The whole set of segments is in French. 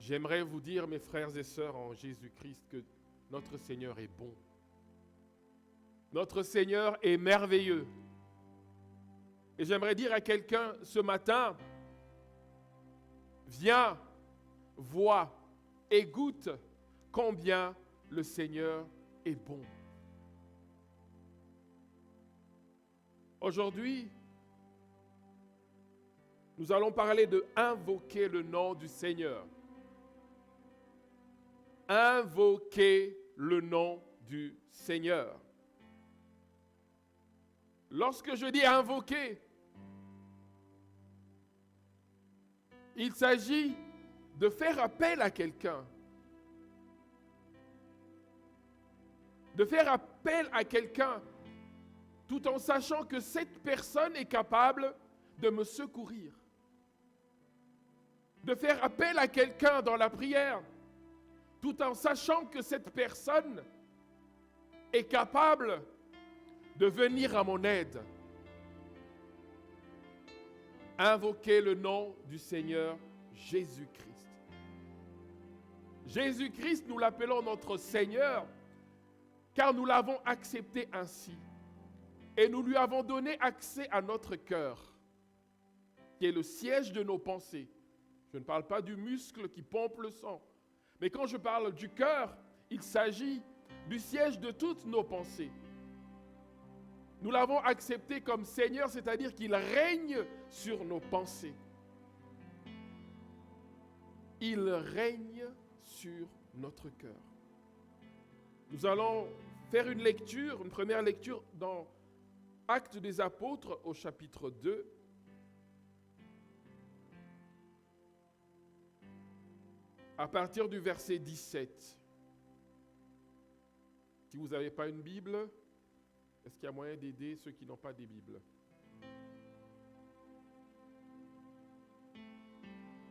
J'aimerais vous dire, mes frères et sœurs en Jésus-Christ, que notre Seigneur est bon. Notre Seigneur est merveilleux. Et j'aimerais dire à quelqu'un ce matin, viens, vois et goûte combien le Seigneur est bon. Aujourd'hui, nous allons parler de invoquer le nom du Seigneur. Invoquer le nom du Seigneur. Lorsque je dis invoquer, il s'agit de faire appel à quelqu'un. De faire appel à quelqu'un tout en sachant que cette personne est capable de me secourir. De faire appel à quelqu'un dans la prière tout en sachant que cette personne est capable de venir à mon aide. Invoquer le nom du Seigneur Jésus-Christ. Jésus-Christ, nous l'appelons notre Seigneur, car nous l'avons accepté ainsi. Et nous lui avons donné accès à notre cœur, qui est le siège de nos pensées. Je ne parle pas du muscle qui pompe le sang, mais quand je parle du cœur, il s'agit du siège de toutes nos pensées. Nous l'avons accepté comme Seigneur, c'est-à-dire qu'il règne sur nos pensées. Il règne sur notre cœur. Nous allons faire une lecture, une première lecture dans Actes des Apôtres au chapitre 2. À partir du verset 17. Si vous n'avez pas une Bible, est-ce qu'il y a moyen d'aider ceux qui n'ont pas des Bibles?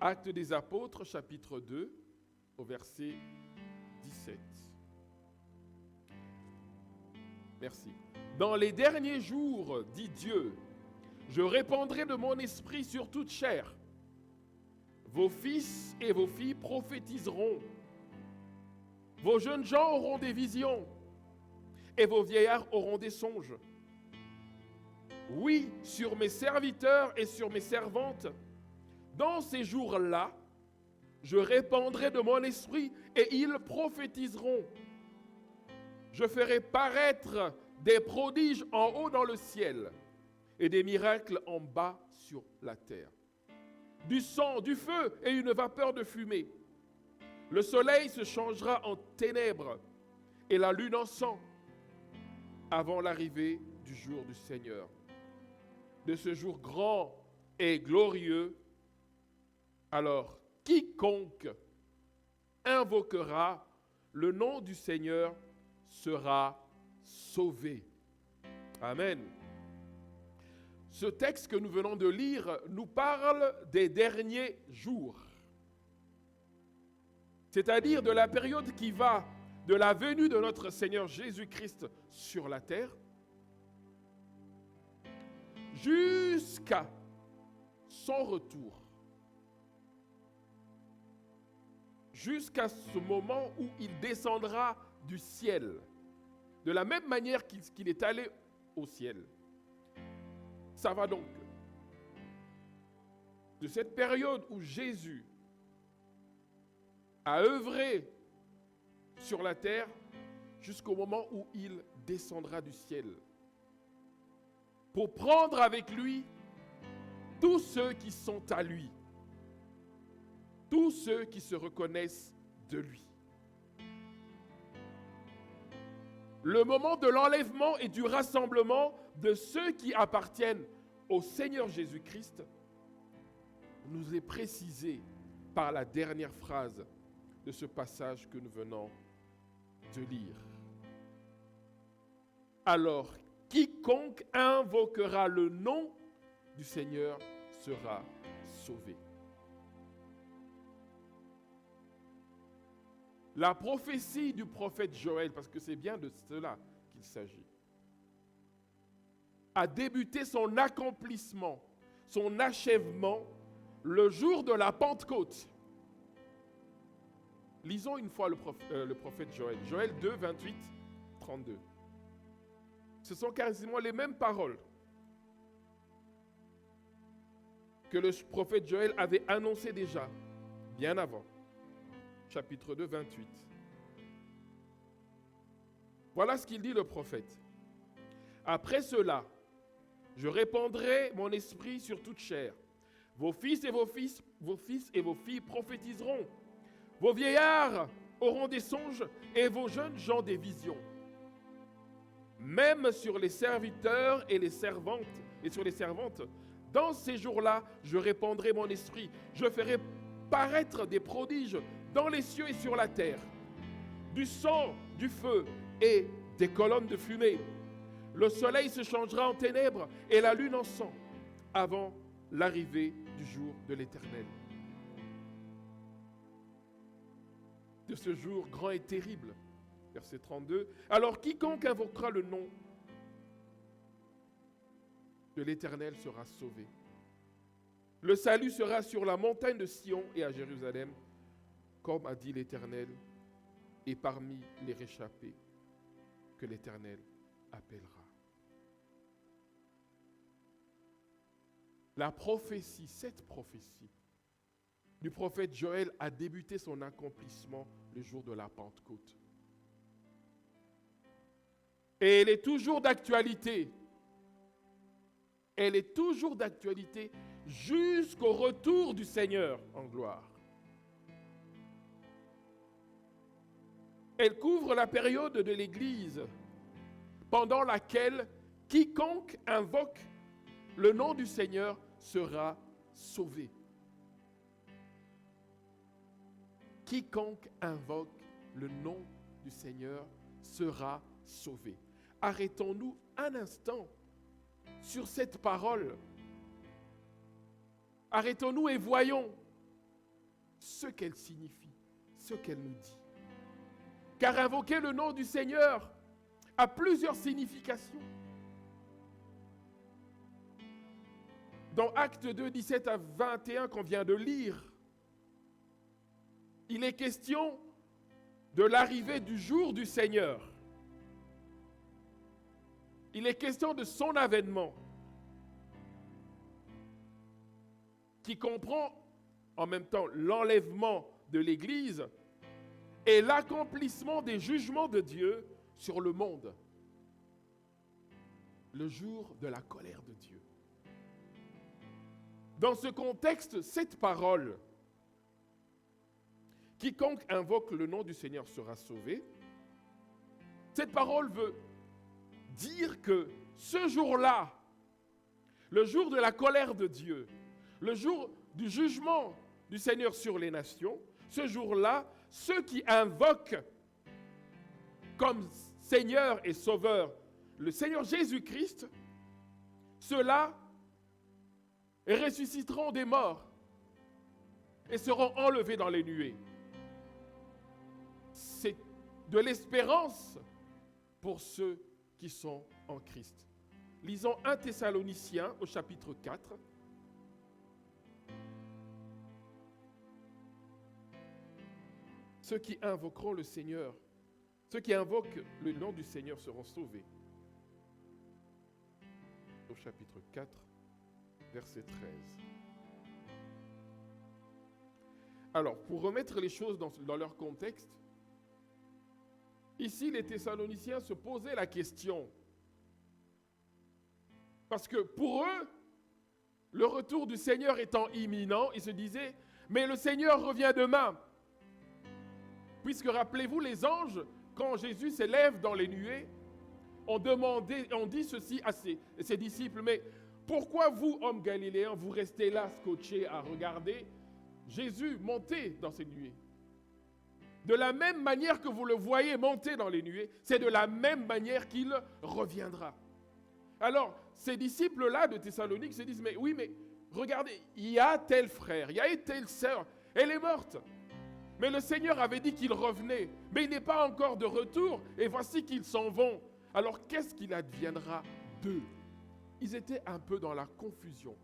Actes des Apôtres, chapitre 2, au verset 17. Merci. Dans les derniers jours, dit Dieu, je répandrai de mon esprit sur toute chair. Vos fils et vos filles prophétiseront. Vos jeunes gens auront des visions et vos vieillards auront des songes. Oui, sur mes serviteurs et sur mes servantes, dans ces jours-là, je répandrai de mon esprit et ils prophétiseront. Je ferai paraître des prodiges en haut dans le ciel et des miracles en bas sur la terre. Du sang, du feu et une vapeur de fumée. Le soleil se changera en ténèbres et la lune en sang avant l'arrivée du jour du Seigneur. De ce jour grand et glorieux, alors quiconque invoquera le nom du Seigneur sera sauvé. Amen. Ce texte que nous venons de lire nous parle des derniers jours. C'est-à-dire de la période qui va de la venue de notre Seigneur Jésus-Christ sur la terre jusqu'à son retour. Jusqu'à ce moment où il descendra du ciel, de la même manière qu'il est allé au ciel. Ça va donc de cette période où Jésus a œuvré sur la terre jusqu'au moment où il descendra du ciel pour prendre avec lui tous ceux qui sont à lui, tous ceux qui se reconnaissent de lui. Le moment de l'enlèvement et du rassemblement de ceux qui appartiennent au Seigneur Jésus-Christ nous est précisé par la dernière phrase de ce passage que nous venons de lire. Alors, quiconque invoquera le nom du Seigneur sera sauvé. La prophétie du prophète Joël, parce que c'est bien de cela qu'il s'agit, a débuté son accomplissement, son achèvement, le jour de la Pentecôte. Lisons une fois le prophète Joël. Joël 2, 28, 32. Ce sont quasiment les mêmes paroles que le prophète Joël avait annoncées déjà, bien avant. Chapitre 2, 28. Voilà ce qu'il dit le prophète. Après cela, je répandrai mon esprit sur toute chair. Vos fils et vos filles prophétiseront. Vos vieillards auront des songes et vos jeunes gens des visions. Même sur les serviteurs et les servantes, dans ces jours-là, je répandrai mon esprit. Je ferai paraître des prodiges dans les cieux et sur la terre, du sang, du feu et des colonnes de fumée. Le soleil se changera en ténèbres et la lune en sang avant l'arrivée du jour de l'Éternel. De ce jour grand et terrible, verset 32, alors quiconque invoquera le nom de l'Éternel sera sauvé. Le salut sera sur la montagne de Sion et à Jérusalem, comme a dit l'Éternel, et parmi les réchappés que l'Éternel appellera. La prophétie, cette prophétie du prophète Joël a débuté son accomplissement le jour de la Pentecôte. Et elle est toujours d'actualité. Elle est toujours d'actualité jusqu'au retour du Seigneur en gloire. Elle couvre la période de l'Église pendant laquelle quiconque invoque le nom du Seigneur sera sauvé. Quiconque invoque le nom du Seigneur sera sauvé. Arrêtons-nous un instant sur cette parole. Arrêtons-nous et voyons ce qu'elle signifie, ce qu'elle nous dit. Car invoquer le nom du Seigneur a plusieurs significations. Dans Actes 2, 17 à 21 qu'on vient de lire, il est question de l'arrivée du jour du Seigneur. Il est question de son avènement, qui comprend en même temps l'enlèvement de l'Église et l'accomplissement des jugements de Dieu sur le monde. Le jour de la colère de Dieu. Dans ce contexte, cette parole, quiconque invoque le nom du Seigneur sera sauvé, cette parole veut dire que ce jour-là, le jour de la colère de Dieu, le jour du jugement du Seigneur sur les nations, ce jour-là, ceux qui invoquent comme Seigneur et Sauveur le Seigneur Jésus-Christ, ceux-là ressusciteront des morts et seront enlevés dans les nuées. C'est de l'espérance pour ceux qui sont en Christ. Lisons 1 Thessaloniciens au chapitre 4. Ceux qui invoqueront le Seigneur, ceux qui invoquent le nom du Seigneur seront sauvés. Au chapitre 4, verset 13. Alors, pour remettre les choses dans leur contexte, ici, les Thessaloniciens se posaient la question. Parce que pour eux, le retour du Seigneur étant imminent, ils se disaient, mais le Seigneur revient demain. Puisque rappelez-vous, les anges, quand Jésus s'élève dans les nuées, on dit ceci à ses disciples, mais pourquoi vous, hommes galiléens, vous restez là scotchés à regarder Jésus monter dans ces nuées? De la même manière que vous le voyez monter dans les nuées, c'est de la même manière qu'il reviendra. Alors, ces disciples-là de Thessalonique se disent, mais oui, mais regardez, il y a tel frère, il y a telle sœur, elle est morte. Mais le Seigneur avait dit qu'il revenait, mais il n'est pas encore de retour, et voici qu'ils s'en vont. Alors, qu'est-ce qu'il adviendra d'eux? Ils étaient un peu dans la confusion.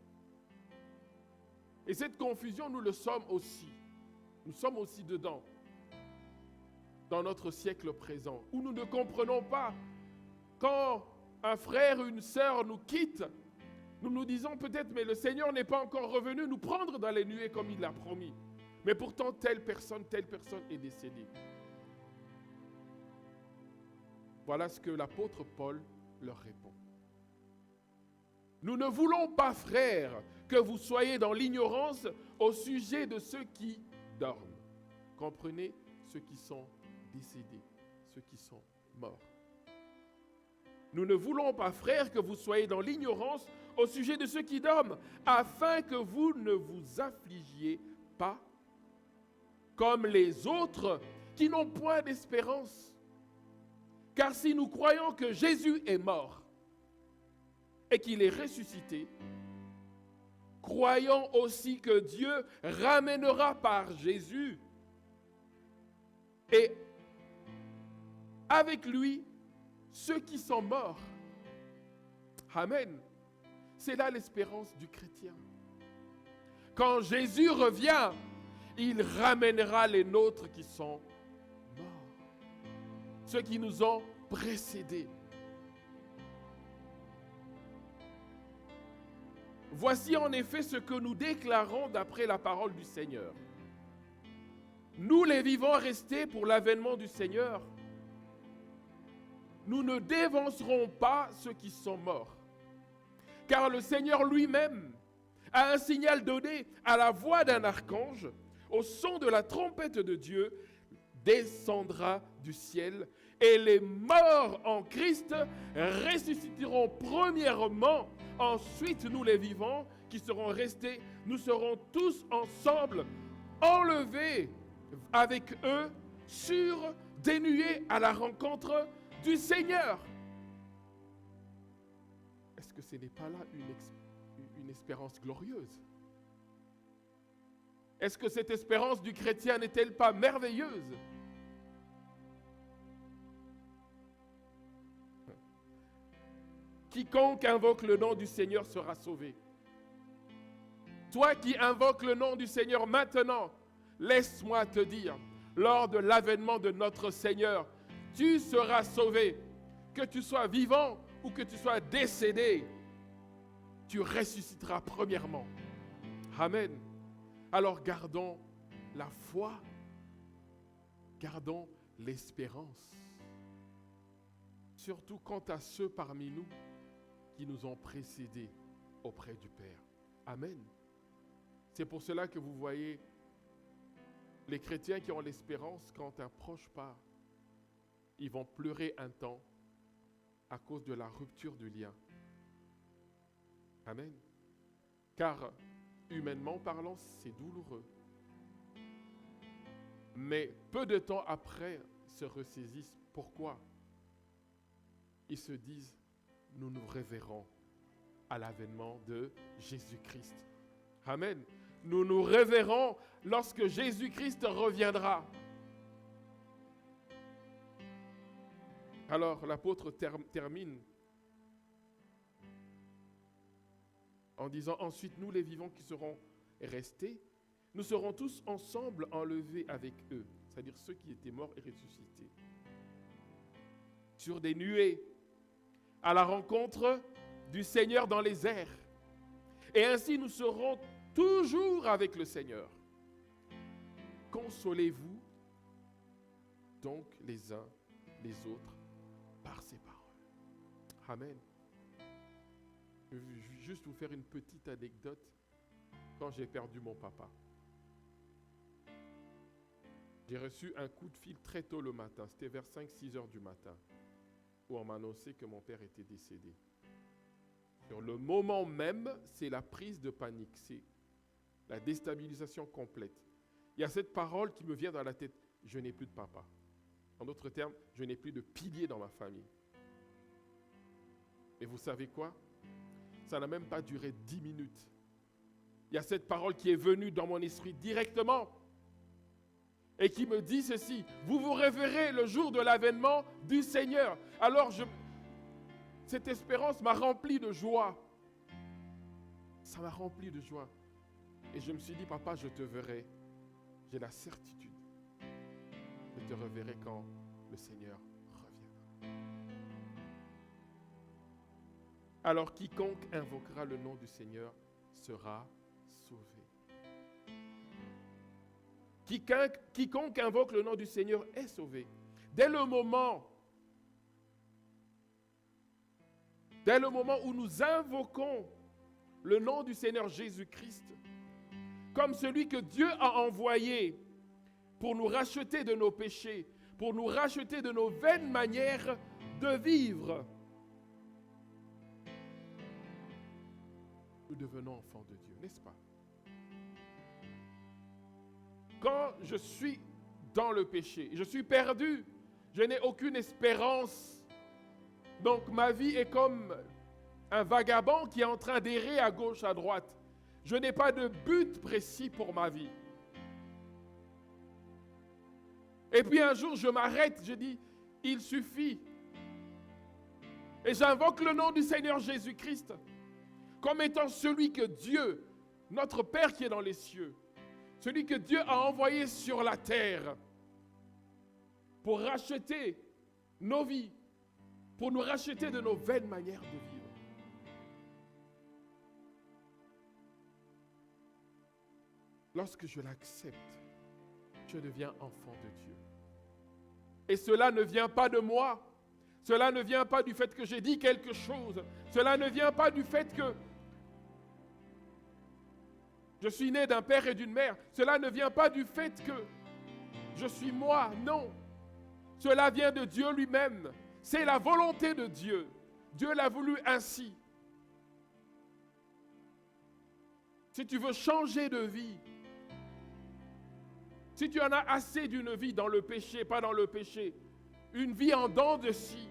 Et cette confusion, nous le sommes aussi. Nous sommes aussi dedans. dans notre siècle présent, où nous ne comprenons pas. Quand un frère ou une sœur nous quitte, nous nous disons peut-être, mais le Seigneur n'est pas encore revenu nous prendre dans les nuées comme il l'a promis. Mais pourtant, telle personne est décédée. Voilà ce que l'apôtre Paul leur répond. Nous ne voulons pas, frères, que vous soyez dans l'ignorance au sujet de ceux qui dorment. Comprenez, ceux qui sont décédés, ceux qui sont morts. Nous ne voulons pas, frères, que vous soyez dans l'ignorance au sujet de ceux qui dorment, afin que vous ne vous affligiez pas comme les autres qui n'ont point d'espérance. Car si nous croyons que Jésus est mort et qu'il est ressuscité, croyons aussi que Dieu ramènera par Jésus et avec lui ceux qui sont morts. Amen. C'est là l'espérance du chrétien. Quand Jésus revient, il ramènera les nôtres qui sont morts, ceux qui nous ont précédés. Voici en effet ce que nous déclarons d'après la parole du Seigneur. Nous les vivants restés pour l'avènement du Seigneur, nous ne dévancerons pas ceux qui sont morts. Car le Seigneur lui-même a un signal donné à la voix d'un archange, au son de la trompette de Dieu, descendra du ciel, et les morts en Christ ressusciteront premièrement. Ensuite, nous les vivants qui serons restés, nous serons tous ensemble enlevés avec eux sur des nuées à la rencontre du Seigneur. Est-ce que ce n'est pas là une espérance glorieuse? Est-ce que cette espérance du chrétien n'est-elle pas merveilleuse? Quiconque invoque le nom du Seigneur sera sauvé. Toi qui invoques le nom du Seigneur maintenant, laisse-moi te dire, lors de l'avènement de notre Seigneur, tu seras sauvé. Que tu sois vivant ou que tu sois décédé, tu ressusciteras premièrement. Amen. Alors gardons la foi, gardons l'espérance. Surtout quant à ceux parmi nous qui nous ont précédés auprès du Père. Amen. C'est pour cela que vous voyez les chrétiens qui ont l'espérance, quand un proche part, ils vont pleurer un temps à cause de la rupture du lien. Amen. Car, humainement parlant, c'est douloureux. Mais peu de temps après, ils se ressaisissent. Pourquoi? Ils se disent, nous nous révérons à l'avènement de Jésus-Christ. Amen. Nous nous révérons lorsque Jésus-Christ reviendra. Alors l'apôtre termine en disant, ensuite nous les vivants qui serons restés, nous serons tous ensemble enlevés avec eux, c'est-à-dire ceux qui étaient morts et ressuscités, sur des nuées, à la rencontre du Seigneur dans les airs. Et ainsi nous serons toujours avec le Seigneur. Consolez-vous donc les uns les autres par ces paroles. Amen. Je vais juste vous faire une petite anecdote. Quand j'ai perdu mon papa, j'ai reçu un coup de fil très tôt le matin. C'était vers 5-6 heures du matin, où on m'a annoncé que mon père était décédé. Sur le moment même, c'est la prise de panique, c'est la déstabilisation complète. Il y a cette parole qui me vient dans la tête, je n'ai plus de papa. En d'autres termes, je n'ai plus de pilier dans ma famille. Et vous savez quoi? Ça n'a même pas duré 10 minutes. Il y a cette parole qui est venue dans mon esprit directement et qui me dit ceci, vous vous révérez le jour de l'avènement du Seigneur. Alors cette espérance m'a rempli de joie. Ça m'a rempli de joie. Et je me suis dit, papa, je te verrai. J'ai la certitude. Je je te reverrai quand le Seigneur reviendra. Alors quiconque invoquera le nom du Seigneur sera sauvé. Quiconque invoque le nom du Seigneur est sauvé. Dès le moment où nous invoquons le nom du Seigneur Jésus-Christ, comme celui que Dieu a envoyé pour nous racheter de nos péchés, pour nous racheter de nos vaines manières de vivre, nous devenons enfants de Dieu, n'est-ce pas? Quand je suis dans le péché, je suis perdu, je n'ai aucune espérance. Donc ma vie est comme un vagabond qui est en train d'errer à gauche, à droite. Je n'ai pas de but précis pour ma vie. Et puis un jour, je m'arrête, je dis, il suffit. Et j'invoque le nom du Seigneur Jésus-Christ comme étant celui que Dieu, notre Père qui est dans les cieux, celui que Dieu a envoyé sur la terre pour racheter nos vies, pour nous racheter de nos vaines manières de vivre. Lorsque je l'accepte, je deviens enfant de Dieu. Et cela ne vient pas de moi. Cela ne vient pas du fait que j'ai dit quelque chose. Cela ne vient pas du fait que je suis né d'un père et d'une mère. Cela ne vient pas du fait que je suis moi. Non. Cela vient de Dieu lui-même. C'est la volonté de Dieu. Dieu l'a voulu ainsi. Si tu veux changer de vie, si tu en as assez d'une vie dans le péché, pas dans le péché, une vie en dents de scie,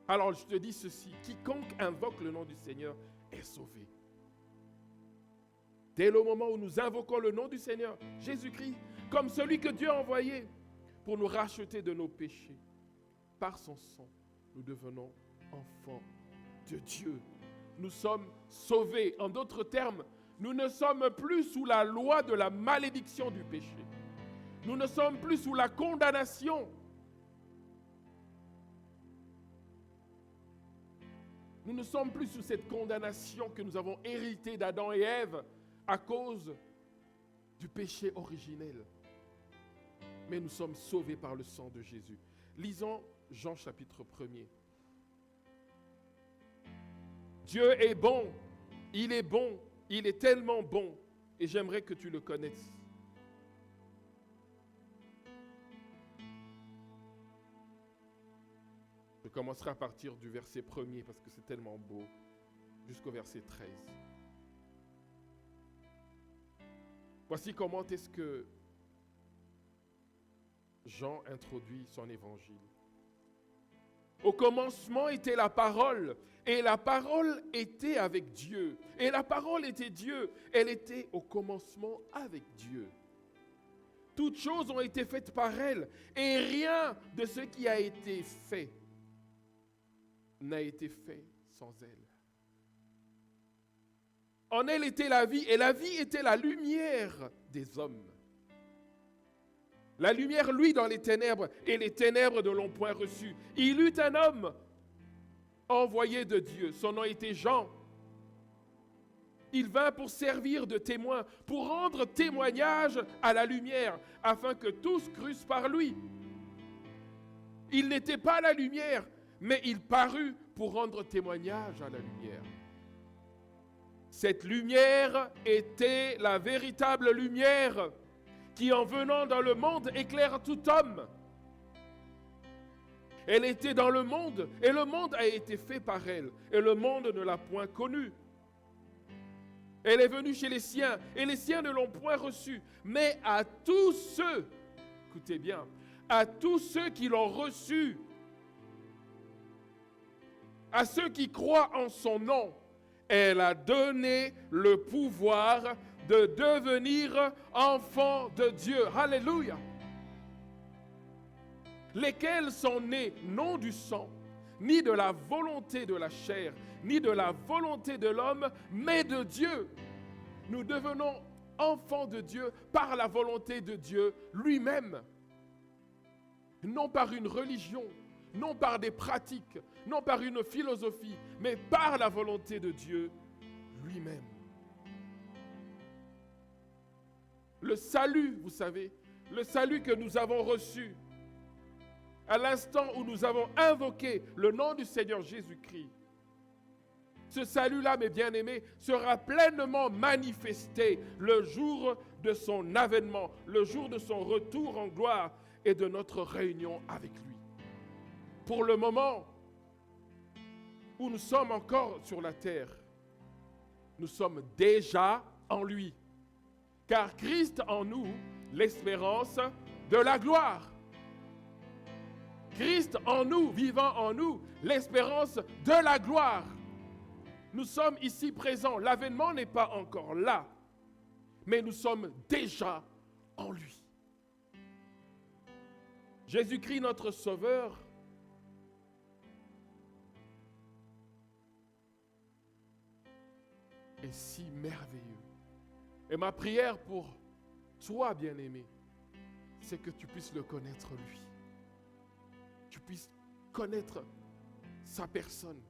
alors je te dis ceci, quiconque invoque le nom du Seigneur est sauvé. Dès le moment où nous invoquons le nom du Seigneur, Jésus-Christ, comme celui que Dieu a envoyé pour nous racheter de nos péchés, par son sang, nous devenons enfants de Dieu. Nous sommes sauvés. En d'autres termes, nous ne sommes plus sous la loi de la malédiction du péché. Nous ne sommes plus sous la condamnation. Nous ne sommes plus sous cette condamnation que nous avons héritée d'Adam et Ève à cause du péché originel. Mais nous sommes sauvés par le sang de Jésus. Lisons Jean chapitre 1er. Dieu est bon, il est tellement bon, et j'aimerais que tu le connaisses. Je commencerai à partir du verset 1er parce que c'est tellement beau, jusqu'au verset 13. Voici comment est-ce que Jean introduit son évangile. Au commencement était la parole, et la parole était avec Dieu. Et la parole était Dieu, elle était au commencement avec Dieu. Toutes choses ont été faites par elle, et rien de ce qui a été fait n'a été fait sans elle. En elle était la vie, et la vie était la lumière des hommes. La lumière, lui, dans les ténèbres, et les ténèbres ne l'ont point reçu. Il eut un homme envoyé de Dieu. Son nom était Jean. Il vint pour servir de témoin, pour rendre témoignage à la lumière, afin que tous crussent par lui. Il n'était pas la lumière, mais il parut pour rendre témoignage à la lumière. Cette lumière était la véritable lumière qui, en venant dans le monde, éclaire tout homme. Elle était dans le monde, et le monde a été fait par elle, et le monde ne l'a point connue. Elle est venue chez les siens, et les siens ne l'ont point reçue. Mais à tous ceux, écoutez bien, à tous ceux qui l'ont reçue, à ceux qui croient en son nom, elle a donné le pouvoir de devenir enfants de Dieu. Alléluia. Lesquels sont nés non du sang, ni de la volonté de la chair, ni de la volonté de l'homme, mais de Dieu. Nous devenons enfant de Dieu par la volonté de Dieu lui-même. Non par une religion, non par des pratiques, non par une philosophie, mais par la volonté de Dieu lui-même. Le salut, vous savez, le salut que nous avons reçu à l'instant où nous avons invoqué le nom du Seigneur Jésus-Christ, ce salut-là, mes bien-aimés, sera pleinement manifesté le jour de son avènement, le jour de son retour en gloire et de notre réunion avec lui. Pour le moment où nous sommes encore sur la terre, nous sommes déjà en lui. Car Christ en nous, l'espérance de la gloire. Christ en nous, vivant en nous, l'espérance de la gloire. Nous sommes ici présents. L'avènement n'est pas encore là, mais nous sommes déjà en lui. Jésus-Christ, notre Sauveur, est si merveilleux. Et ma prière pour toi, bien-aimé, c'est que tu puisses le connaître lui. Tu puisses connaître sa personne,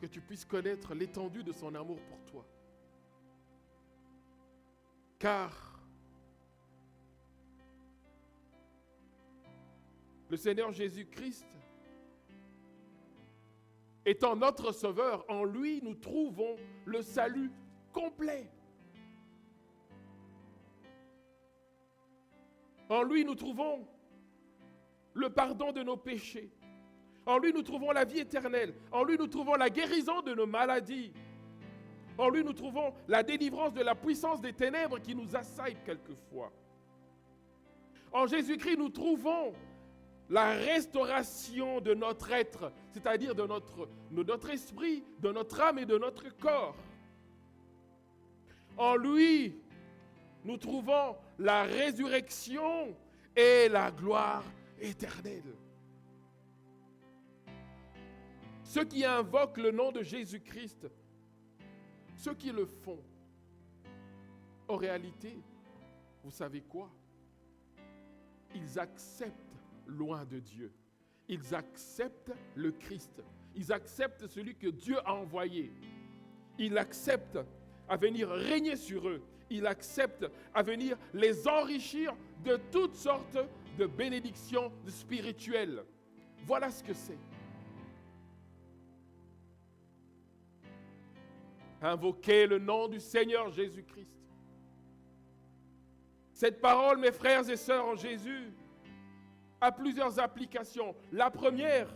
que tu puisses connaître l'étendue de son amour pour toi. Car le Seigneur Jésus-Christ, étant notre Sauveur, en lui nous trouvons le salut complet. En lui nous trouvons le pardon de nos péchés. En lui nous trouvons la vie éternelle. En lui nous trouvons la guérison de nos maladies. En lui nous trouvons la délivrance de la puissance des ténèbres qui nous assaillent quelquefois. En Jésus-Christ nous trouvons la restauration de notre être, c'est-à-dire de notre esprit, de notre âme et de notre corps. En lui, nous trouvons la résurrection et la gloire éternelle. Ceux qui invoquent le nom de Jésus-Christ, ceux qui le font, en réalité, vous savez quoi? Ils acceptent loin de Dieu. Ils acceptent le Christ. Ils acceptent celui que Dieu a envoyé. Ils acceptent à venir régner sur eux. Ils acceptent à venir les enrichir de toutes sortes de bénédictions spirituelles. Voilà ce que c'est. Invoquez le nom du Seigneur Jésus-Christ. Cette parole, mes frères et sœurs en Jésus, a plusieurs applications. La première,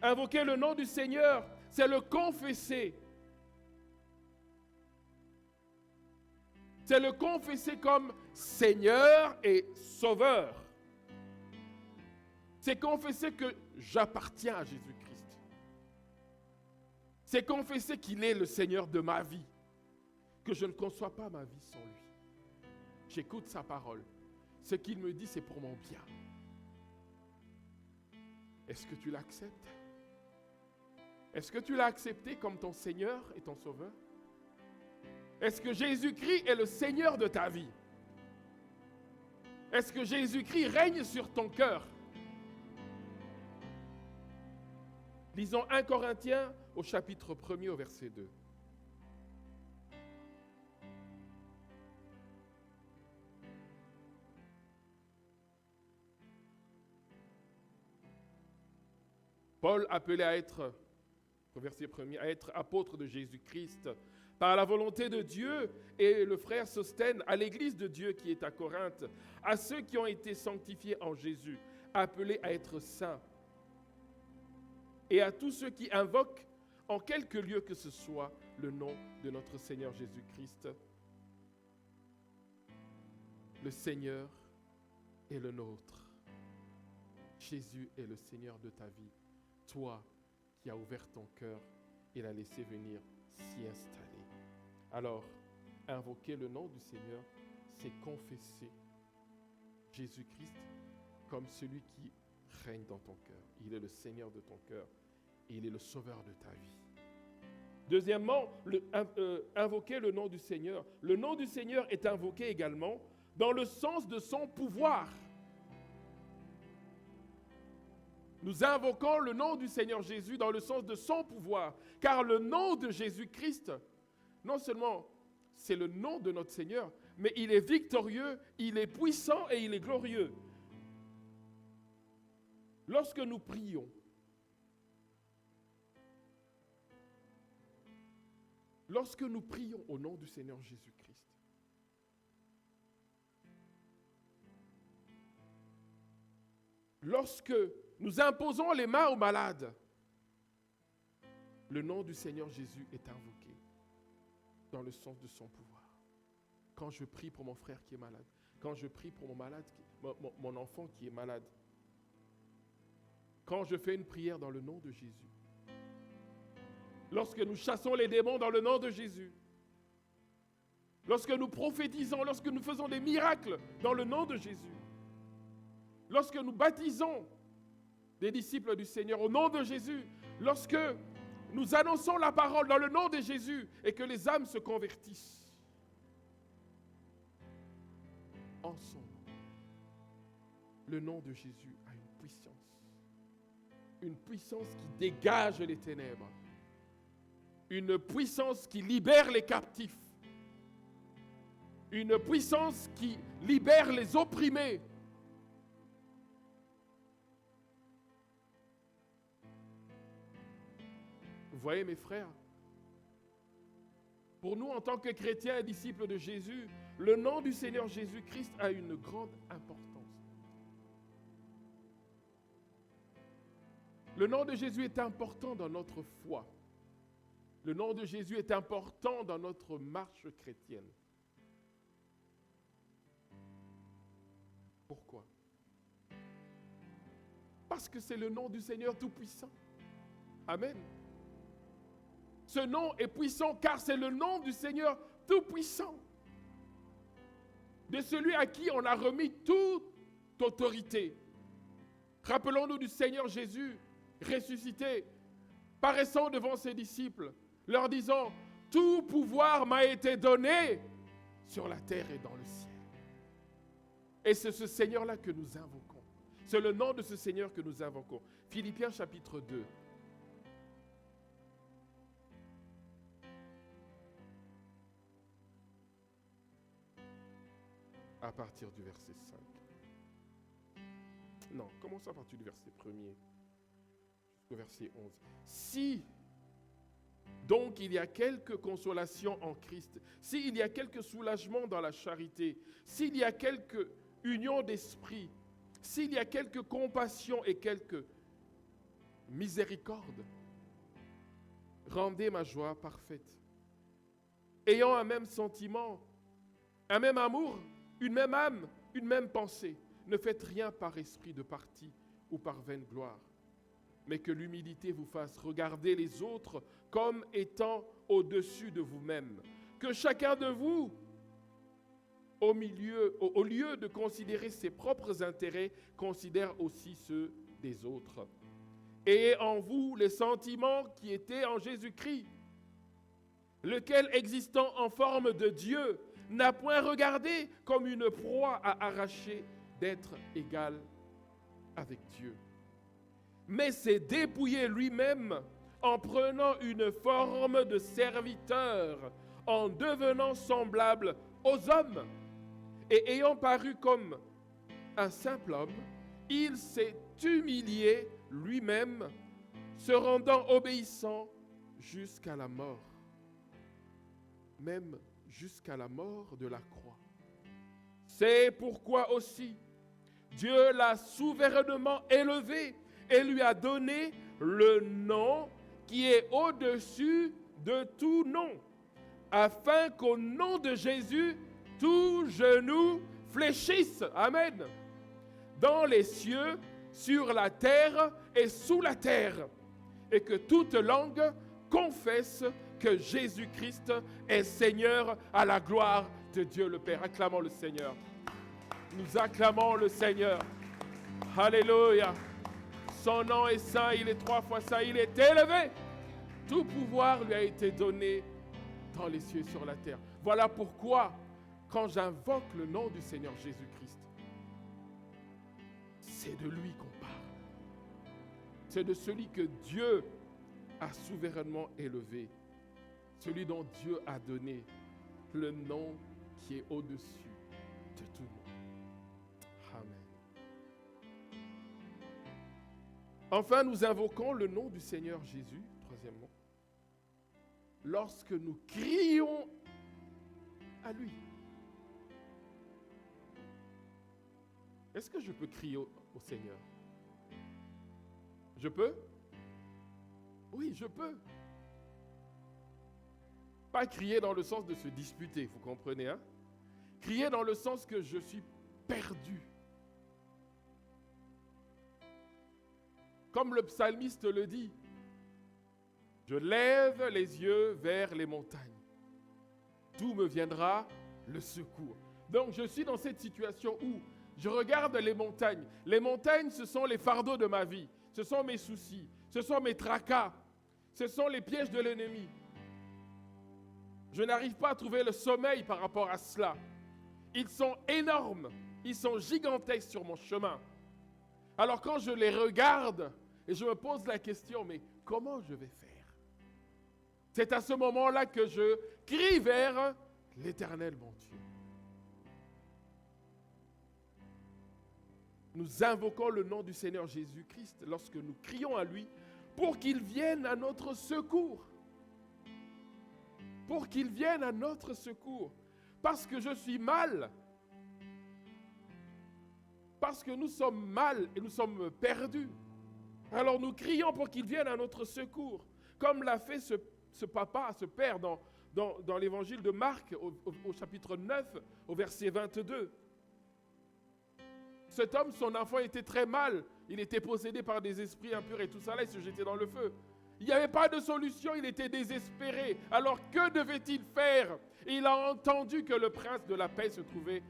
invoquer le nom du Seigneur, c'est le confesser. C'est le confesser comme Seigneur et Sauveur. C'est confesser que j'appartiens à Jésus-Christ. C'est confesser qu'il est le Seigneur de ma vie, que je ne conçois pas ma vie sans lui. J'écoute sa parole. Ce qu'il me dit, c'est pour mon bien. Est-ce que tu l'acceptes? Est-ce que tu l'as accepté comme ton Seigneur et ton Sauveur? Est-ce que Jésus-Christ est le Seigneur de ta vie? Est-ce que Jésus-Christ règne sur ton cœur? Lisons 1 Corinthiens au chapitre 1er au verset 2. Paul, appelé à être, au verset 1er, à être apôtre de Jésus-Christ, par la volonté de Dieu, et le frère Sosthène, à l'église de Dieu qui est à Corinthe, à ceux qui ont été sanctifiés en Jésus, appelés à être saints, et à tous ceux qui invoquent en quelque lieu que ce soit le nom de notre Seigneur Jésus-Christ. Le Seigneur est le nôtre. Jésus est le Seigneur de ta vie. Toi qui as ouvert ton cœur et l'as laissé venir s'y installer. Alors, invoquer le nom du Seigneur, c'est confesser Jésus-Christ comme celui qui règne dans ton cœur. Il est le Seigneur de ton cœur et il est le Sauveur de ta vie. Deuxièmement, invoquer le nom du Seigneur. Le nom du Seigneur est invoqué également dans le sens de son pouvoir. Nous invoquons le nom du Seigneur Jésus dans le sens de son pouvoir, car le nom de Jésus-Christ, non seulement c'est le nom de notre Seigneur, mais il est victorieux, il est puissant et il est glorieux. Lorsque nous prions, au nom du Seigneur Jésus-Christ, lorsque nous imposons les mains aux malades, le nom du Seigneur Jésus est invoqué dans le sens de son pouvoir. Quand je prie pour mon frère qui est malade, quand je prie pour mon enfant qui est malade, quand je fais une prière dans le nom de Jésus, lorsque nous chassons les démons dans le nom de Jésus, lorsque nous prophétisons, lorsque nous faisons des miracles dans le nom de Jésus, lorsque nous baptisons des disciples du Seigneur au nom de Jésus, lorsque nous annonçons la parole dans le nom de Jésus et que les âmes se convertissent en son nom, le nom de Jésus a une puissance qui dégage les ténèbres, une puissance qui libère les captifs, une puissance qui libère les opprimés. Vous voyez mes frères, pour nous en tant que chrétiens et disciples de Jésus, le nom du Seigneur Jésus-Christ a une grande importance. Le nom de Jésus est important dans notre foi. Le nom de Jésus est important dans notre marche chrétienne. Pourquoi? Parce que c'est le nom du Seigneur Tout-Puissant. Amen. Ce nom est puissant car c'est le nom du Seigneur Tout-Puissant. De celui à qui on a remis toute autorité. Rappelons-nous du Seigneur Jésus ressuscité, paraissant devant ses disciples, leur disant « Tout pouvoir m'a été donné sur la terre et dans le ciel. » Et c'est ce Seigneur-là que nous invoquons. C'est le nom de ce Seigneur que nous invoquons. Philippiens chapitre 2. À partir du verset 5. Non, commençons à partir du verset 1er jusqu'au verset 11. Si donc il y a quelque consolation en Christ, s'il y a quelque soulagement dans la charité, s'il y a quelque union d'esprit, s'il y a quelque compassion et quelque miséricorde, rendez ma joie parfaite. Ayant un même sentiment, un même amour, une même âme, une même pensée. Ne faites rien par esprit de parti ou par vaine gloire, mais que l'humilité vous fasse regarder les autres comme étant au-dessus de vous-même. Que chacun de vous, au lieu de considérer ses propres intérêts, considère aussi ceux des autres. Ayez en vous les sentiments qui étaient en Jésus-Christ, lequel, existant en forme de Dieu, n'a point regardé comme une proie à arracher d'être égal avec Dieu, mais s'est dépouillé lui-même en prenant une forme de serviteur, en devenant semblable aux hommes, et ayant paru comme un simple homme, il s'est humilié lui-même, se rendant obéissant jusqu'à la mort, même jusqu'à la mort de la croix. C'est pourquoi aussi Dieu l'a souverainement élevé et lui a donné le nom qui est au-dessus de tout nom, afin qu'au nom de Jésus, tout genou fléchisse. Amen. Dans les cieux, sur la terre et sous la terre, et que toute langue confesse que Jésus-Christ est Seigneur à la gloire de Dieu le Père. Acclamons le Seigneur. Nous acclamons le Seigneur. Alléluia. Son nom est saint, il est 3 fois saint, il est élevé. Tout pouvoir lui a été donné dans les cieux et sur la terre. Voilà pourquoi, quand j'invoque le nom du Seigneur Jésus-Christ, c'est de lui qu'on parle. C'est de celui que Dieu a souverainement élevé, celui dont Dieu a donné le nom qui est au-dessus de tout le monde. Amen. Enfin, nous invoquons le nom du Seigneur Jésus, troisièmement, lorsque nous crions à lui. Est-ce que je peux crier au Seigneur? Je peux? Oui, je peux. Pas crier dans le sens de se disputer, vous comprenez, hein? Crier dans le sens que je suis perdu. Comme le psalmiste le dit, je lève les yeux vers les montagnes. D'où me viendra le secours? Donc je suis dans cette situation où je regarde les montagnes. Les montagnes, ce sont les fardeaux de ma vie. Ce sont mes soucis. Ce sont mes tracas. Ce sont les pièges de l'ennemi. Je n'arrive pas à trouver le sommeil par rapport à cela. Ils sont énormes. Ils sont gigantesques sur mon chemin. Alors quand je les regarde et je me pose la question, mais comment je vais faire? C'est à ce moment-là que je crie vers l'Éternel, mon Dieu. Nous invoquons le nom du Seigneur Jésus-Christ lorsque nous crions à lui pour qu'il vienne à notre secours. Pour qu'il vienne à notre secours. Parce que je suis mal. Parce que nous sommes mal et nous sommes perdus. Alors nous crions pour qu'il vienne à notre secours. Comme l'a fait ce papa, ce père dans l'évangile de Marc au chapitre 9, au verset 22. Cet homme, son enfant était très mal. Il était possédé par des esprits impurs et tout ça là, il se jetait dans le feu. Il n'y avait pas de solution, il était désespéré. Alors que devait-il faire? Et il a entendu que le prince de la paix se trouvait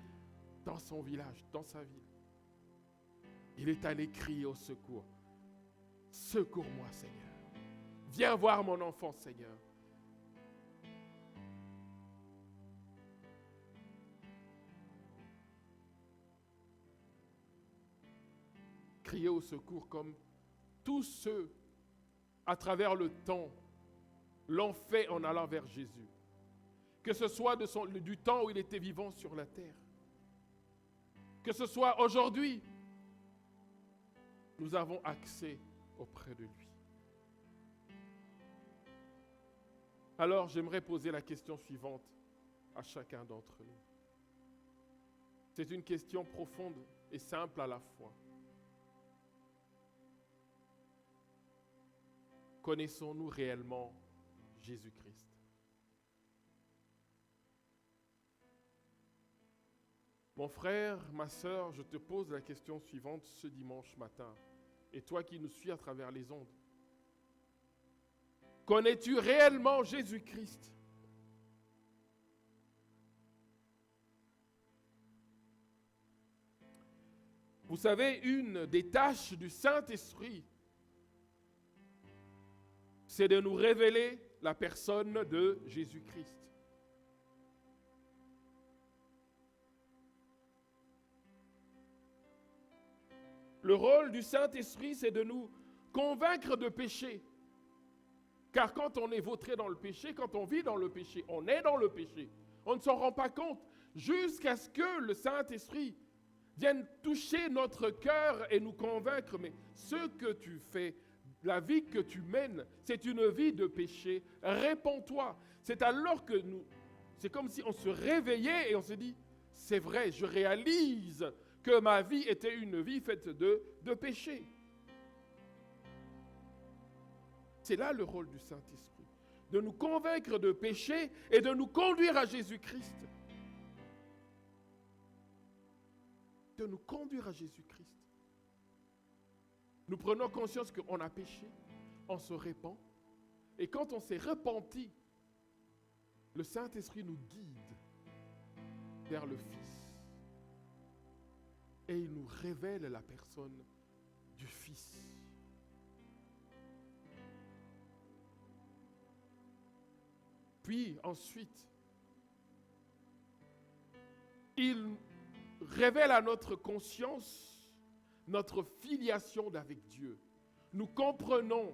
dans son village, dans sa ville. Il est allé crier au secours. Secours-moi, Seigneur. Viens voir mon enfant, Seigneur. Crier au secours comme tous ceux à travers le temps l'ont fait en allant vers Jésus. Que ce soit du temps où il était vivant sur la terre. Que ce soit aujourd'hui, nous avons accès auprès de lui. Alors j'aimerais poser la question suivante à chacun d'entre nous. C'est une question profonde et simple à la fois. Connaissons-nous réellement Jésus-Christ? Mon frère, ma sœur, je te pose la question suivante ce dimanche matin. Et toi qui nous suis à travers les ondes. Connais-tu réellement Jésus-Christ? Vous savez, une des tâches du Saint-Esprit, c'est de nous révéler la personne de Jésus-Christ. Le rôle du Saint-Esprit, c'est de nous convaincre de péché. Car quand on est vautré dans le péché, quand on vit dans le péché, on est dans le péché. On ne s'en rend pas compte jusqu'à ce que le Saint-Esprit vienne toucher notre cœur et nous convaincre. Mais ce que tu fais, la vie que tu mènes, c'est une vie de péché. Réponds-toi. C'est alors que c'est comme si on se réveillait et on se dit, c'est vrai, je réalise que ma vie était une vie faite de péché. C'est là le rôle du Saint-Esprit, de nous convaincre de péché et de nous conduire à Jésus-Christ. De nous conduire à Jésus-Christ. Nous prenons conscience qu'on a péché, on se répand, et quand on s'est repenti, le Saint-Esprit nous guide vers le Fils. Et il nous révèle la personne du Fils. Puis ensuite, il révèle à notre conscience notre filiation avec Dieu. Nous comprenons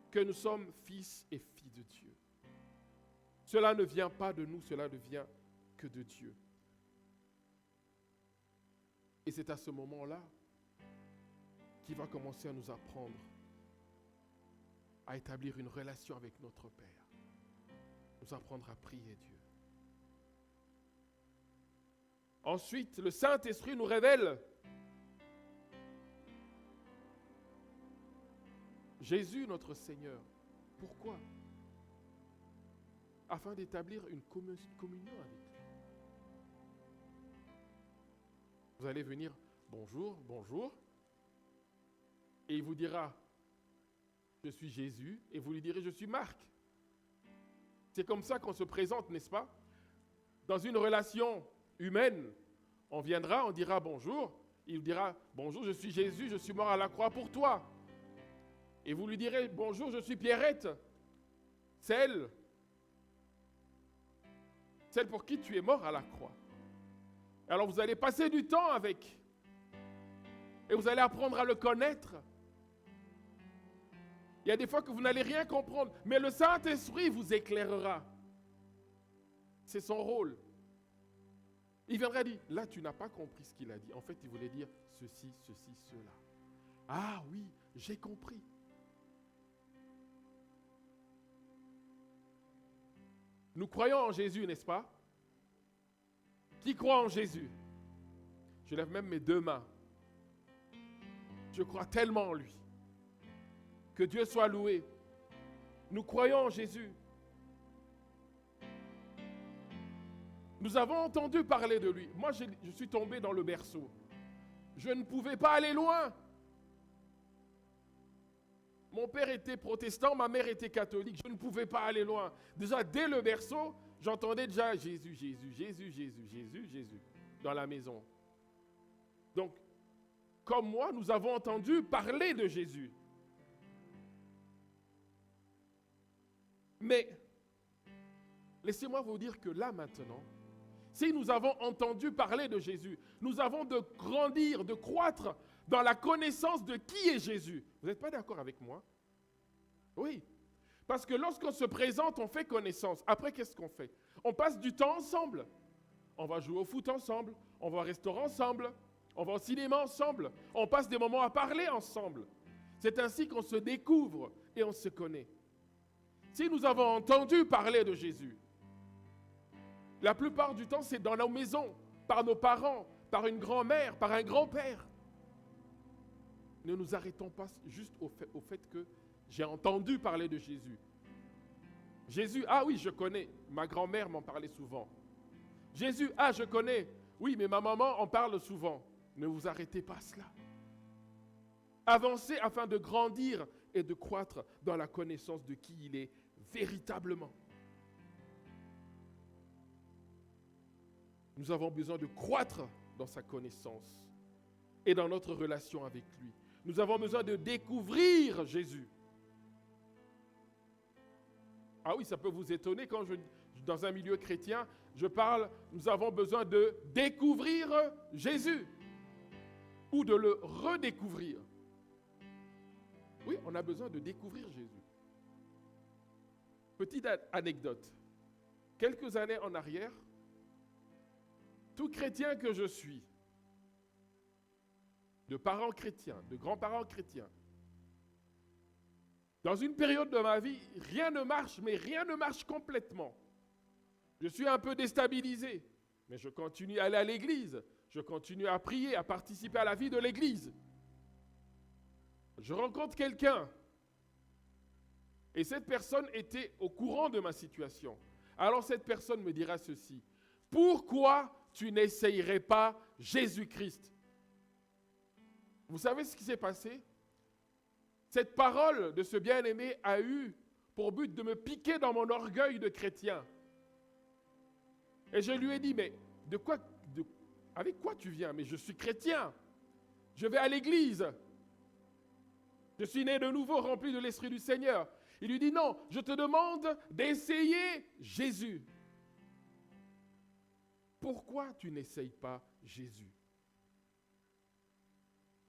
que nous sommes fils et filles de Dieu. Cela ne vient pas de nous, cela ne vient que de Dieu. Et c'est à ce moment-là qu'il va commencer à nous apprendre à établir une relation avec notre Père. Nous apprendre à prier Dieu. Ensuite, le Saint-Esprit nous révèle Jésus, notre Seigneur. Pourquoi? Afin d'établir une communion avec lui. Vous allez venir, bonjour, bonjour, et il vous dira, je suis Jésus, et vous lui direz, je suis Marc. C'est comme ça qu'on se présente, n'est-ce pas? Dans une relation humaine, on viendra, on dira bonjour, il vous dira, bonjour, je suis Jésus, je suis mort à la croix pour toi. Et vous lui direz, bonjour, je suis Pierrette, celle pour qui tu es mort à la croix. Alors vous allez passer du temps avec, et vous allez apprendre à le connaître. Il y a des fois que vous n'allez rien comprendre, mais le Saint-Esprit vous éclairera. C'est son rôle. Il viendra dire, là tu n'as pas compris ce qu'il a dit. En fait, il voulait dire ceci, ceci, cela. Ah oui, j'ai compris. Nous croyons en Jésus, n'est-ce pas? Qui croit en Jésus? Je lève même mes deux mains. Je crois tellement en lui. Que Dieu soit loué. Nous croyons en Jésus. Nous avons entendu parler de lui. Moi, je suis tombé dans le berceau. Je ne pouvais pas aller loin. Mon père était protestant, ma mère était catholique. Je ne pouvais pas aller loin. Déjà, dès le berceau, j'entendais déjà Jésus, Jésus, Jésus, Jésus, Jésus, Jésus dans la maison. Donc, comme moi, nous avons entendu parler de Jésus. Mais, laissez-moi vous dire que là maintenant, si nous avons entendu parler de Jésus, nous avons de grandir, de croître dans la connaissance de qui est Jésus. Vous n'êtes pas d'accord avec moi? Oui. Parce que lorsqu'on se présente, on fait connaissance. Après, qu'est-ce qu'on fait? On passe du temps ensemble. On va jouer au foot ensemble. On va au restaurant ensemble. On va au cinéma ensemble. On passe des moments à parler ensemble. C'est ainsi qu'on se découvre et on se connaît. Si nous avons entendu parler de Jésus, la plupart du temps, c'est dans nos maisons, par nos parents, par une grand-mère, par un grand-père. Ne nous arrêtons pas juste au fait que j'ai entendu parler de Jésus. Jésus, ah oui, je connais. Ma grand-mère m'en parlait souvent. Jésus, ah, je connais. Oui, mais ma maman en parle souvent. Ne vous arrêtez pas à cela. Avancez afin de grandir et de croître dans la connaissance de qui il est véritablement. Nous avons besoin de croître dans sa connaissance et dans notre relation avec lui. Nous avons besoin de découvrir Jésus. Ah oui, ça peut vous étonner quand dans un milieu chrétien, je parle, nous avons besoin de découvrir Jésus ou de le redécouvrir. Oui, on a besoin de découvrir Jésus. Petite anecdote. Quelques années en arrière, tout chrétien que je suis, de parents chrétiens, de grands-parents chrétiens, dans une période de ma vie, rien ne marche, mais rien ne marche complètement. Je suis un peu déstabilisé, mais je continue à aller à l'église, je continue à prier, à participer à la vie de l'église. Je rencontre quelqu'un, et cette personne était au courant de ma situation. Alors cette personne me dira ceci: pourquoi tu n'essayerais pas Jésus-Christ? Vous savez ce qui s'est passé? Cette parole de ce bien-aimé a eu pour but de me piquer dans mon orgueil de chrétien. Et je lui ai dit, mais avec quoi tu viens? Mais je suis chrétien. Je vais à l'église. Je suis né de nouveau, rempli de l'Esprit du Seigneur. Il lui dit, non, je te demande d'essayer Jésus. Pourquoi tu n'essayes pas Jésus?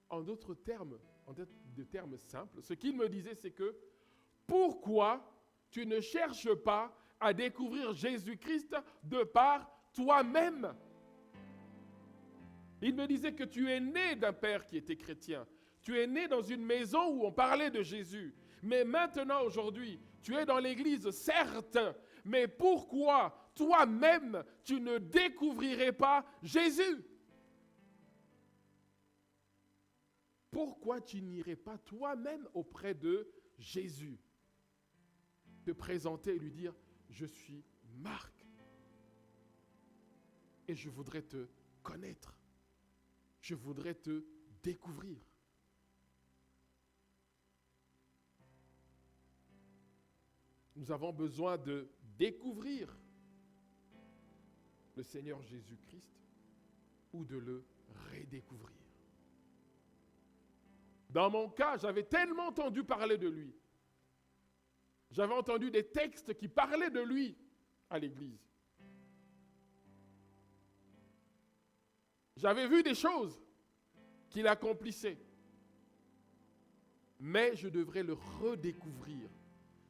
En d'autres termes, de termes simples, ce qu'il me disait, c'est que pourquoi tu ne cherches pas à découvrir Jésus-Christ de par toi-même? Il me disait que tu es né d'un père qui était chrétien. Tu es né dans une maison où on parlait de Jésus. Mais maintenant, aujourd'hui, tu es dans l'église, certes, mais pourquoi toi-même tu ne découvrirais pas Jésus? Pourquoi tu n'irais pas toi-même auprès de Jésus? Te présenter et lui dire, je suis Marc. Et je voudrais te connaître. Je voudrais te découvrir. Nous avons besoin de découvrir le Seigneur Jésus-Christ ou de le redécouvrir. Dans mon cas, j'avais tellement entendu parler de lui. J'avais entendu des textes qui parlaient de lui à l'église. J'avais vu des choses qu'il accomplissait. Mais je devrais le redécouvrir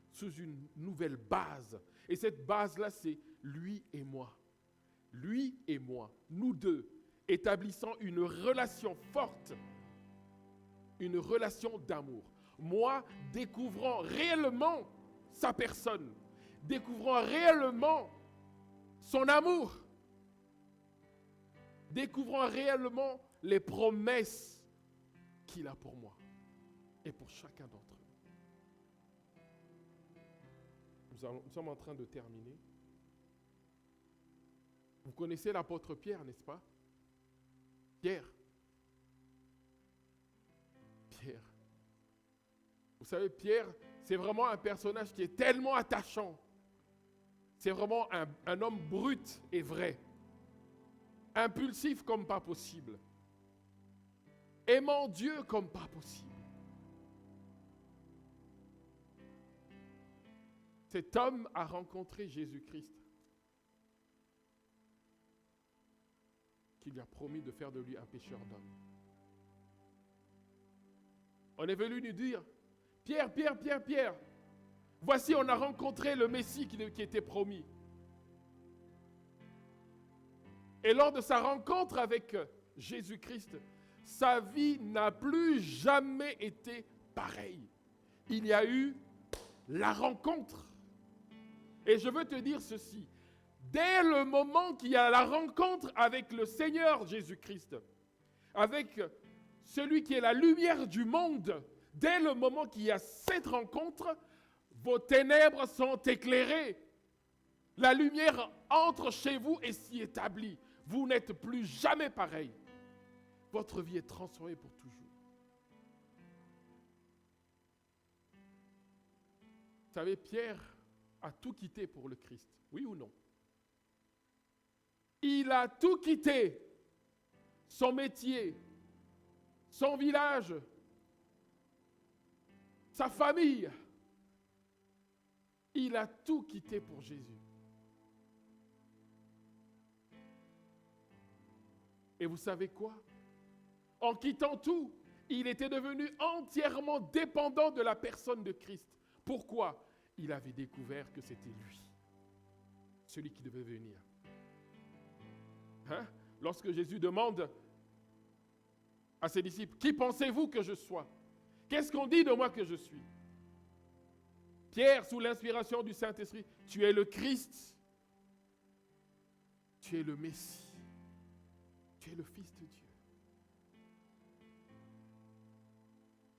sous une nouvelle base. Et cette base-là, c'est lui et moi. Lui et moi, nous deux, établissant une relation forte, une relation d'amour. Moi, découvrant réellement sa personne, découvrant réellement son amour, découvrant réellement les promesses qu'il a pour moi et pour chacun d'entre eux. Nous sommes en train de terminer. Vous connaissez l'apôtre Pierre, n'est-ce pas? Pierre. Vous savez, Pierre, c'est vraiment un personnage qui est tellement attachant. C'est vraiment un homme brut et vrai. Impulsif comme pas possible. Aimant Dieu comme pas possible. Cet homme a rencontré Jésus-Christ, qui lui a promis de faire de lui un pécheur d'hommes. On est venu lui dire, Pierre, voici on a rencontré le Messie qui était promis. Et lors de sa rencontre avec Jésus-Christ, sa vie n'a plus jamais été pareille. Il y a eu la rencontre. Et je veux te dire ceci, dès le moment qu'il y a la rencontre avec le Seigneur Jésus-Christ, avec celui qui est la lumière du monde, dès le moment qu'il y a cette rencontre, vos ténèbres sont éclairées. La lumière entre chez vous et s'y établit. Vous n'êtes plus jamais pareil. Votre vie est transformée pour toujours. Vous savez, Pierre a tout quitté pour le Christ. Oui ou non? Il a tout quitté. Son métier, son village, sa famille. Il a tout quitté pour Jésus. Et vous savez quoi? En quittant tout, il était devenu entièrement dépendant de la personne de Christ. Pourquoi? Il avait découvert que c'était lui, celui qui devait venir. Lorsque Jésus demande à ses disciples, qui pensez-vous que je sois? Qu'est-ce qu'on dit de moi que je suis? Pierre, sous l'inspiration du Saint-Esprit, tu es le Christ, tu es le Messie, tu es le Fils de Dieu.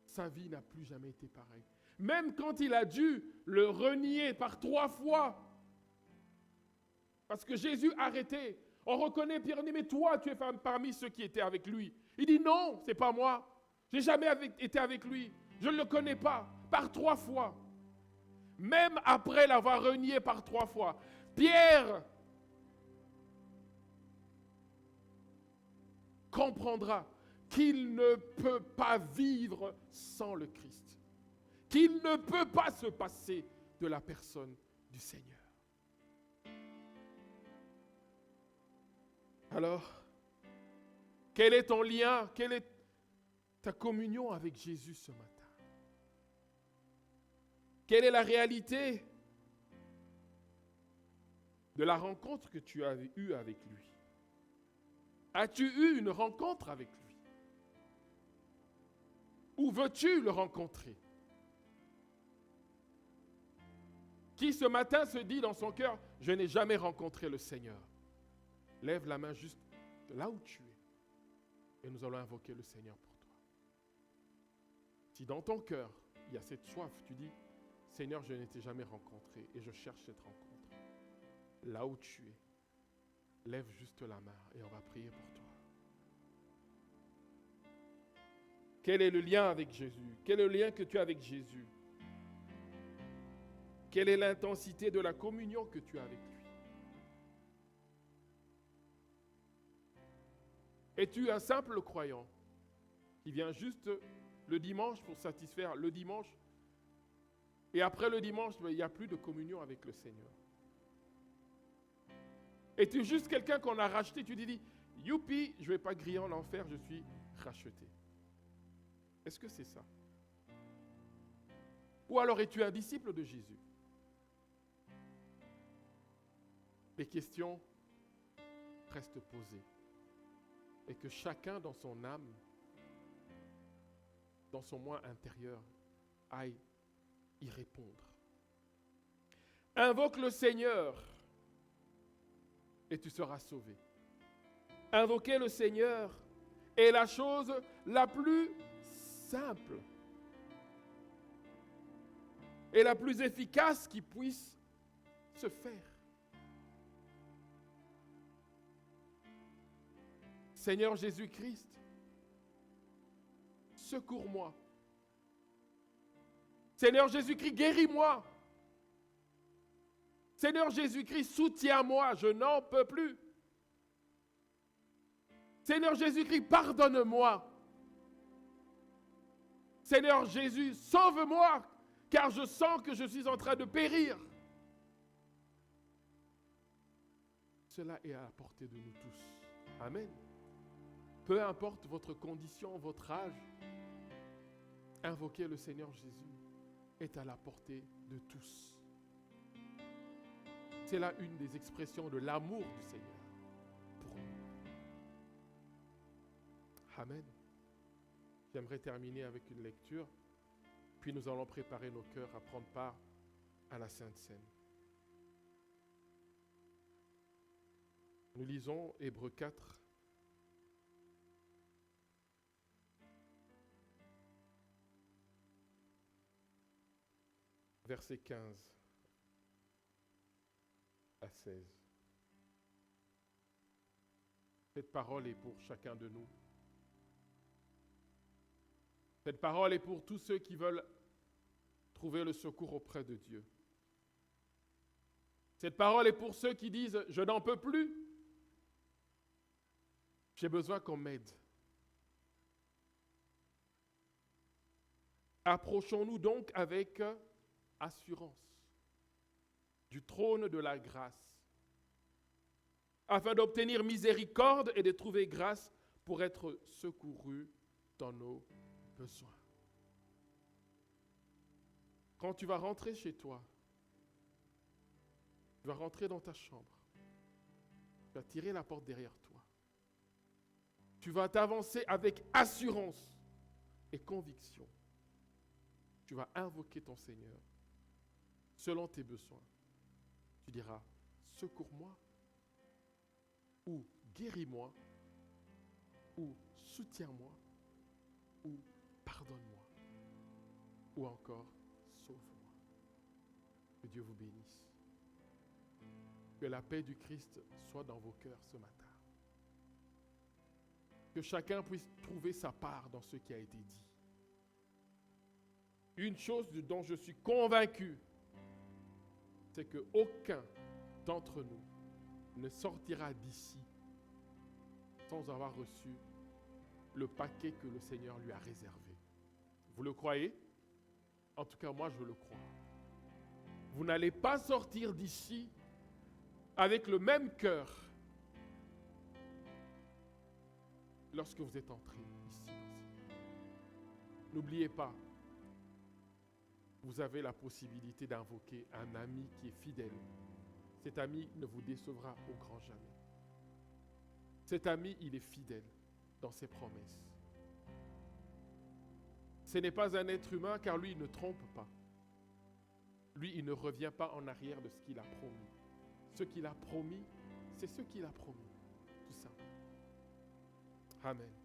Sa vie n'a plus jamais été pareille. Même quand il a dû le renier par 3 fois, parce que Jésus a arrêté. On reconnaît Pierre, dit, mais toi, tu es parmi ceux qui étaient avec lui. Il dit, non, c'est pas moi. Je n'ai jamais été avec lui. Je ne le connais pas. Par 3 fois. Même après l'avoir renié par 3 fois. Pierre comprendra qu'il ne peut pas vivre sans le Christ. qu'il ne peut pas se passer de la personne du Seigneur. Alors, quel est ton lien? Quelle est ta communion avec Jésus ce matin? Quelle est la réalité de la rencontre que tu as eue avec lui? As-tu eu une rencontre avec lui? Où veux-tu le rencontrer? Qui ce matin se dit dans son cœur, je n'ai jamais rencontré le Seigneur? Lève la main juste là où tu es et nous allons invoquer le Seigneur pour toi. Si dans ton cœur, il y a cette soif, tu dis, Seigneur, je ne t'ai jamais rencontré et je cherche cette rencontre. Là où tu es, lève juste la main et on va prier pour toi. Quel est le lien avec Jésus? Quel est le lien que tu as avec Jésus? Quelle est l'intensité de la communion que tu as avec lui? Es-tu un simple croyant qui vient juste le dimanche pour satisfaire le dimanche et après le dimanche, il n'y a plus de communion avec le Seigneur? Es-tu juste quelqu'un qu'on a racheté, tu dis, youpi, je ne vais pas griller en enfer, je suis racheté? Est-ce que c'est ça? Ou alors es-tu un disciple de Jésus? Les questions restent posées. Et que chacun dans son âme, dans son moi intérieur, aille y répondre. Invoque le Seigneur et tu seras sauvé. Invoquer le Seigneur est la chose la plus simple et la plus efficace qui puisse se faire. Seigneur Jésus-Christ, secours-moi. Seigneur Jésus-Christ, guéris-moi. Seigneur Jésus-Christ, soutiens-moi, je n'en peux plus. Seigneur Jésus-Christ, pardonne-moi. Seigneur Jésus, sauve-moi, car je sens que je suis en train de périr. Cela est à la portée de nous tous. Amen. Peu importe votre condition, votre âge, invoquer le Seigneur Jésus est à la portée de tous. C'est là une des expressions de l'amour du Seigneur pour nous. Amen. J'aimerais terminer avec une lecture, puis nous allons préparer nos cœurs à prendre part à la Sainte Seine. Nous lisons Hébreux 4, versets 15 à 16. Cette parole est pour chacun de nous. Cette parole est pour tous ceux qui veulent trouver le secours auprès de Dieu. Cette parole est pour ceux qui disent « Je n'en peux plus. J'ai besoin qu'on m'aide. » Approchons-nous donc avec assurance du trône de la grâce, afin d'obtenir miséricorde et de trouver grâce pour être secourus dans nos besoins. Quand tu vas rentrer chez toi, tu vas rentrer dans ta chambre, tu vas tirer la porte derrière toi, tu vas t'avancer avec assurance et conviction. Tu vas invoquer ton Seigneur selon tes besoins. Tu diras, secours-moi, ou guéris-moi, ou soutiens-moi, ou pardonne-moi, ou encore sauve-moi. Que Dieu vous bénisse. Que la paix du Christ soit dans vos cœurs ce matin. Que chacun puisse trouver sa part dans ce qui a été dit. Une chose dont je suis convaincu, c'est qu'aucun d'entre nous ne sortira d'ici sans avoir reçu le paquet que le Seigneur lui a réservé. Vous le croyez? En tout cas, moi, je le crois. Vous n'allez pas sortir d'ici avec le même cœur lorsque vous êtes entré ici. N'oubliez pas, vous avez la possibilité d'invoquer un ami qui est fidèle. Cet ami ne vous décevra au grand jamais. Cet ami, il est fidèle dans ses promesses. Ce n'est pas un être humain car lui, il ne trompe pas. Lui, il ne revient pas en arrière de ce qu'il a promis. Ce qu'il a promis, c'est ce qu'il a promis. Tout ça. Amen.